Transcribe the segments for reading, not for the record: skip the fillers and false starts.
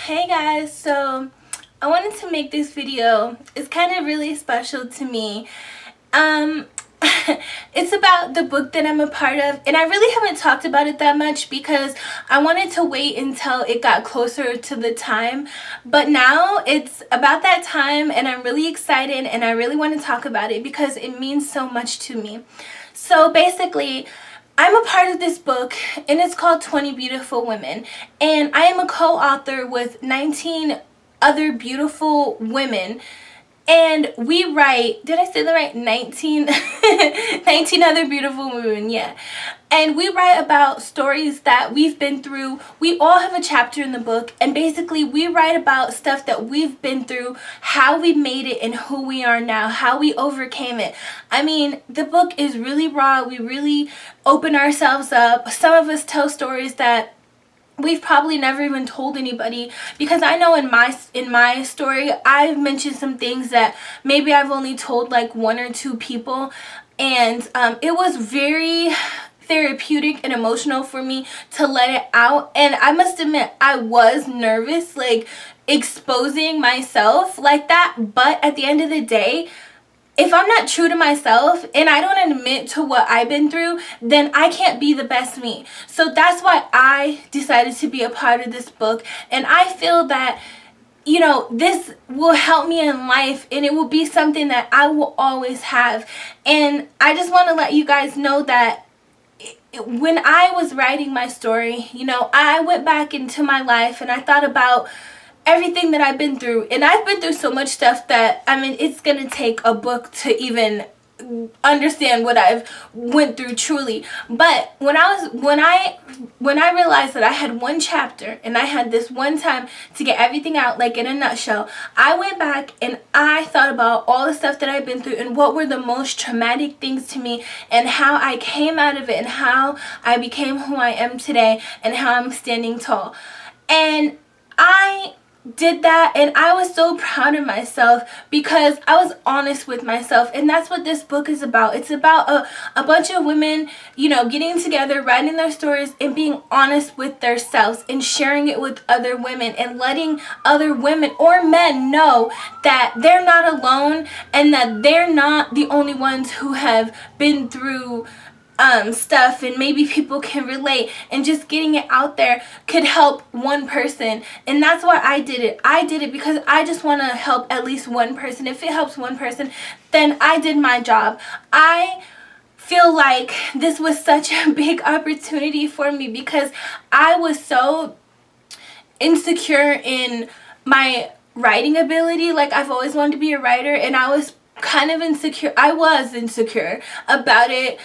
Hey guys, so I wanted to make this video. It's kind of really special to me. Um it's about the book that I'm a part of, and I really haven't talked about it that much because I wanted to wait until it got closer to the time. But now it's about that time and I'm really excited and I really want to talk about it because it means so much to me. So basically, I'm a part of this book and it's called 20 Beautiful Women, and I am a co-author with 19 other beautiful women, and we write, did I say that right? 19 19 other beautiful women, yeah. And we write about stories that we've been through. We all have a chapter in the book, and basically we write about stuff that we've been through, how we made it and who we are now, how we overcame it. I mean, the book is really raw. We really open ourselves up. Some of us tell stories that we've probably never even told anybody, because I know in my story I've mentioned some things that maybe I've only told like one or two people, and it was very therapeutic and emotional for me to let it out. And I must admit, I was nervous, like exposing myself like that, but at the end of the day, if I'm not true to myself and I don't admit to what I've been through, then I can't be the best me. So that's why I decided to be a part of this book. And I feel that, you know, this will help me in life and it will be something that I will always have. And I just want to let you guys know that when I was writing my story, you know, I went back into my life and I thought about everything that I've been through, and I've been through so much stuff that, I mean, it's gonna take a book to even understand what I've went through truly. But when I realized that I had one chapter and I had this one time to get everything out, like in a nutshell, I went back and I thought about all the stuff that I've been through and what were the most traumatic things to me and how I came out of it and how I became who I am today and how I'm standing tall. And I did that, and I was so proud of myself because I was honest with myself. And that's what this book is about. It's about a bunch of women, you know, getting together, writing their stories and being honest with themselves and sharing it with other women and letting other women or men know that they're not alone and that they're not the only ones who have been through stuff, and maybe people can relate, and just getting it out there could help one person. And that's why I did it. I did it because I just want to help at least one person. If it helps one person, then I did my job. I feel like this was such a big opportunity for me because I was so insecure in my writing ability. Like, I've always wanted to be a writer, and I was kind of insecure. I was insecure about it,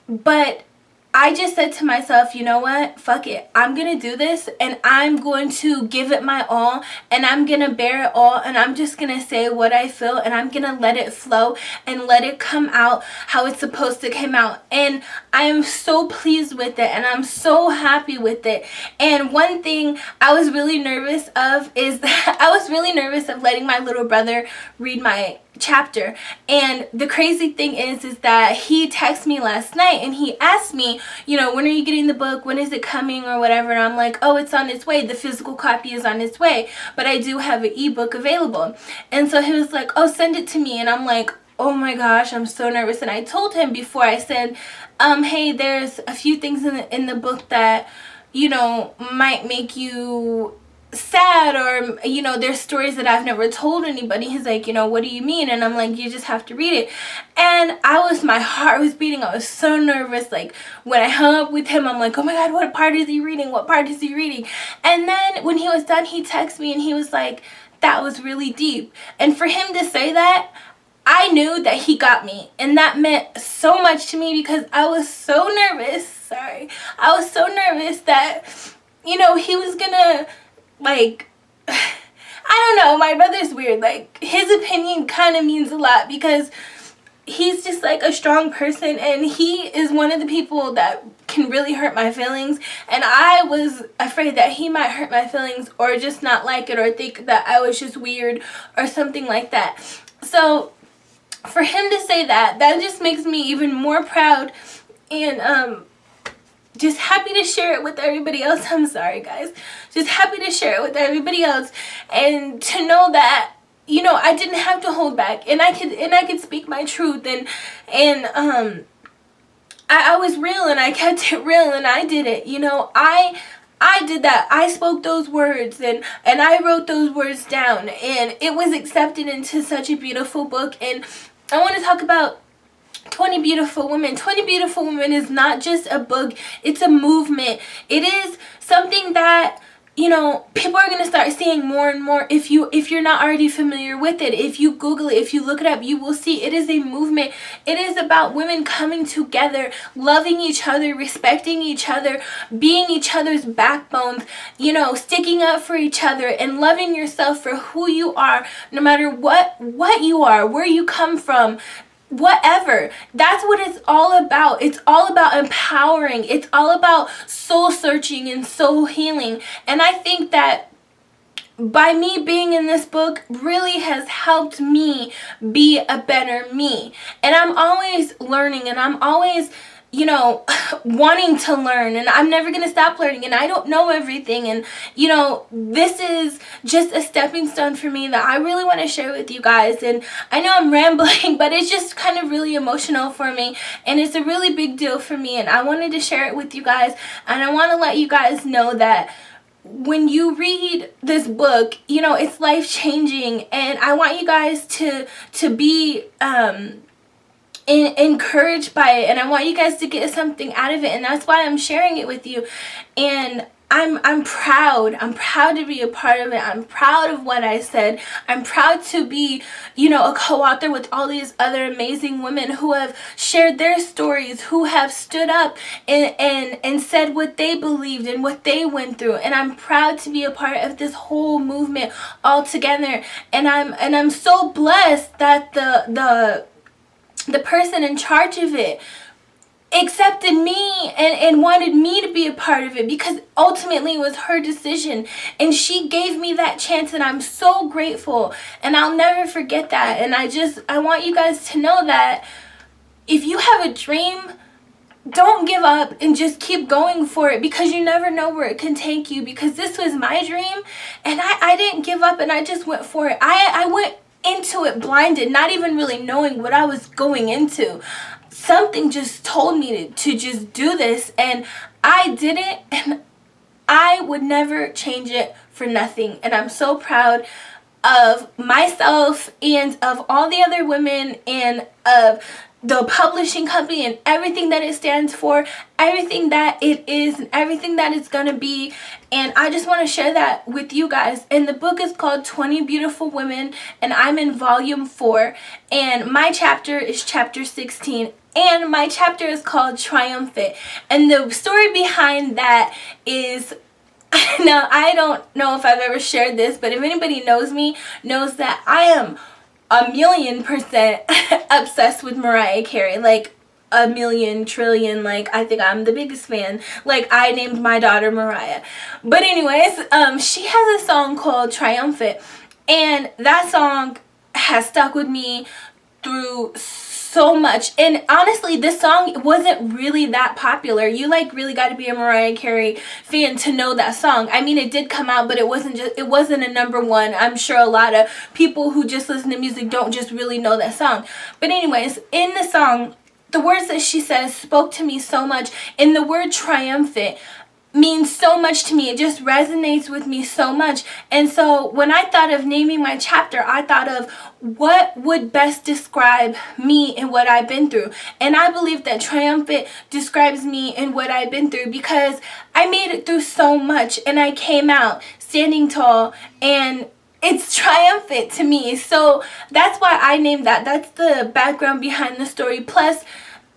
but I just said to myself, you know what, fuck it, I'm gonna do this and I'm going to give it my all and I'm gonna bear it all, and I'm just gonna say what I feel and I'm gonna let it flow and let it come out how it's supposed to come out. And I am so pleased with it and I'm so happy with it. And one thing I was really nervous of is that I was really nervous of letting my little brother read my chapter. And the crazy thing is that he texted me last night and he asked me, you know, when are you getting the book, when is it coming or whatever, and I'm like, oh, it's on its way, the physical copy is on its way, but I do have an ebook available. And so he was like, oh, send it to me. And I'm like, oh my gosh, I'm so nervous. And I told him before, I said, hey, there's a few things in the book that, you know, might make you sad, or, you know, there's stories that I've never told anybody. He's like, you know, what do you mean? And I'm like, you just have to read it. And my heart was beating. I was so nervous. Like, when I hung up with him, I'm like, oh my god, what part is he reading? What part is he reading? And then when he was done, he texted me and he was like, that was really deep. And for him to say that, I knew that he got me, and that meant so much to me because I was so nervous. I was so nervous that, you know, he was gonna, like, I don't know, my brother's weird. Like, his opinion kind of means a lot because he's just like a strong person, and he is one of the people that can really hurt my feelings, and I was afraid that he might hurt my feelings or just not like it or think that I was just weird or something like that. So for him to say that just makes me even more proud. And just happy to share it with everybody else. I'm sorry, guys. Just happy to share it with everybody else, and to know that, you know, I didn't have to hold back, and I could speak my truth, and I was real, and I kept it real, and I did it. You know, I did that. I spoke those words, and I wrote those words down, and it was accepted into such a beautiful book. And I want to talk about 20 Beautiful Women. 20 Beautiful Women is not just a book, it's a movement. It is something that, you know, people are going to start seeing more and more. If you're not already familiar with it, if you Google it, if you look it up, you will see it is a movement. It is about women coming together, loving each other, respecting each other, being each other's backbones, you know, sticking up for each other, and loving yourself for who you are, no matter what you are, where you come from, whatever. That's what it's all about. It's all about empowering. It's all about soul searching and soul healing. And I think that by me being in this book really has helped me be a better me. And I'm always learning, and I'm always, you know, wanting to learn, and I'm never going to stop learning, and I don't know everything. And, you know, this is just a stepping stone for me that I really want to share with you guys. And I know I'm rambling, but it's just kind of really emotional for me, and it's a really big deal for me, and I wanted to share it with you guys. And I want to let you guys know that when you read this book, you know, it's life-changing, and I want you guys to be encouraged by it, and I want you guys to get something out of it, and that's why I'm sharing it with you. And I'm proud to be a part of it. I'm proud of what I said. I'm proud to be, you know, a co-author with all these other amazing women who have shared their stories, who have stood up and said what they believed and what they went through. And I'm proud to be a part of this whole movement all together. And I'm so blessed that the person in charge of it accepted me and wanted me to be a part of it, because ultimately it was her decision, and she gave me that chance, and I'm so grateful, and I'll never forget that. And I want you guys to know that if you have a dream, don't give up, and just keep going for it, because you never know where it can take you. Because this was my dream, and I didn't give up, and I just went for it. I went into it blinded, not even really knowing what I was going into. Something just told me to just do this, and I did it, and I would never change it for nothing. And I'm so proud of myself and of all the other women, and of the publishing company and everything that it stands for, everything that it is, and everything that it's gonna be. And I just want to share that with you guys. And the book is called 20 Beautiful Women, and I'm in volume 4, and my chapter is chapter 16, and my chapter is called Triumphant. And the story behind that is, now I don't know if I've ever shared this, but if anybody knows me, knows that I am 1,000,000% obsessed with Mariah Carey. Like, 1,000,000,000,000,000. Like, I think I'm the biggest fan. Like, I named my daughter Mariah. But anyways, she has a song called Triumphant, and that song has stuck with me through so much. And honestly, this song wasn't really that popular. You like really got to be a Mariah Carey fan to know that song. I mean, it did come out, but it wasn't a #1. I'm sure a lot of people who just listen to music don't just really know that song. But anyways, in the song, the words that she says spoke to me so much, and the word triumphant means so much to me. It just resonates with me so much. And so when I thought of naming my chapter, I thought of what would best describe me and what I've been through. And I believe that triumphant describes me and what I've been through, because I made it through so much, and I came out standing tall, and it's triumphant to me. So that's why I named that. That's the background behind the story. Plus,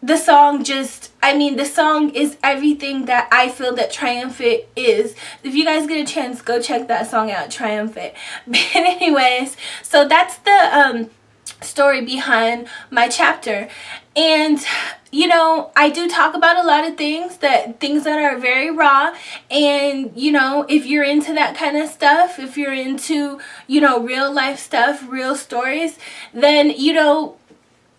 the song the song is everything that I feel that Triumphant is. If you guys get a chance, go check that song out, Triumphant. But anyways, so that's the story behind my chapter. And, you know, I do talk about a lot of things that are very raw. And, you know, if you're into that kind of stuff, if you're into, you know, real life stuff, real stories, then, you know,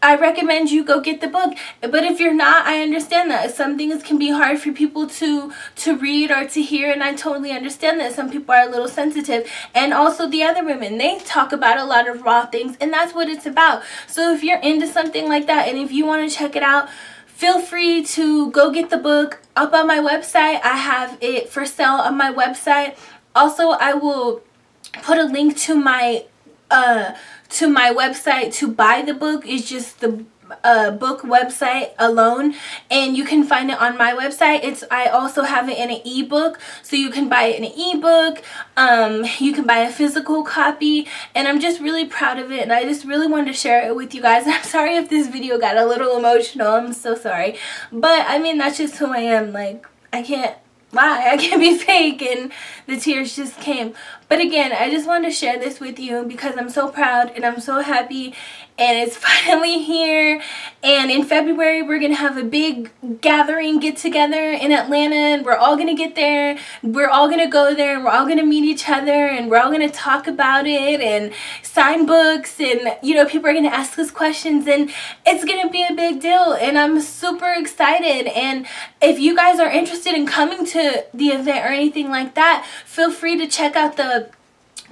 I recommend you go get the book. But if you're not, I understand that. Some things can be hard for people to read or to hear, and I totally understand that. Some people are a little sensitive. And also the other women, they talk about a lot of raw things, and that's what it's about. So if you're into something like that, and if you want to check it out, feel free to go get the book up on my website. I have it for sale on my website. Also, I will put a link to my website to buy the book. It's just the book website alone, and you can find it on my website. I also have it in an ebook, so you can buy it in an ebook. You can buy a physical copy, and I'm just really proud of it, and I just really wanted to share it with you guys. I'm sorry if this video got a little emotional. I'm so sorry, but I mean, that's just who I am. Like, I can't lie, I can't be fake, and the tears just came. But again, I just wanted to share this with you because I'm so proud and I'm so happy, and it's finally here. And in February, we're gonna have a big gathering, get together in Atlanta, and we're all gonna get there. We're all gonna go there, and we're all gonna meet each other, and we're all gonna talk about it and sign books, and you know, people are gonna ask us questions, and it's gonna be a big deal, and I'm super excited. And if you guys are interested in coming to the event or anything like that, feel free to check out the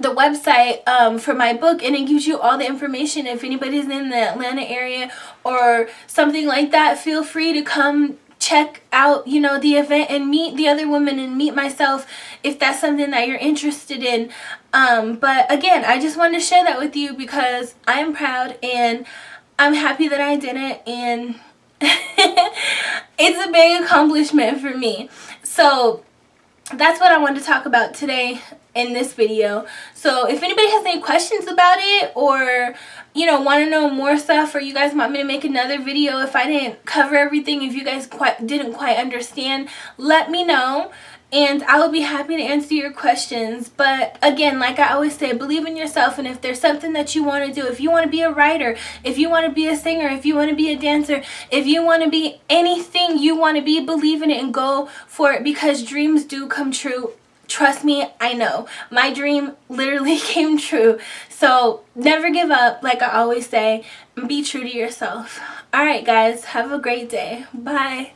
website for my book, and it gives you all the information. If anybody's in the Atlanta area or something like that, feel free to come check out, you know, the event and meet the other women and meet myself if that's something that you're interested in. But again, I just wanted to share that with you because I am proud and I'm happy that I did it, and it's a big accomplishment for me. So that's what I wanted to talk about today in this video. So if anybody has any questions about it, or you know, want to know more stuff, or you guys want me to make another video if I didn't cover everything, if you guys didn't quite understand, let me know, and I will be happy to answer your questions. But again, like I always say, believe in yourself, and if there's something that you want to do, if you want to be a writer, if you want to be a singer, if you want to be a dancer, if you want to be anything you want to be, believe in it and go for it, because dreams do come true. Trust me, I know. My dream literally came true. So never give up, like I always say, and be true to yourself. Alright guys, have a great day. Bye.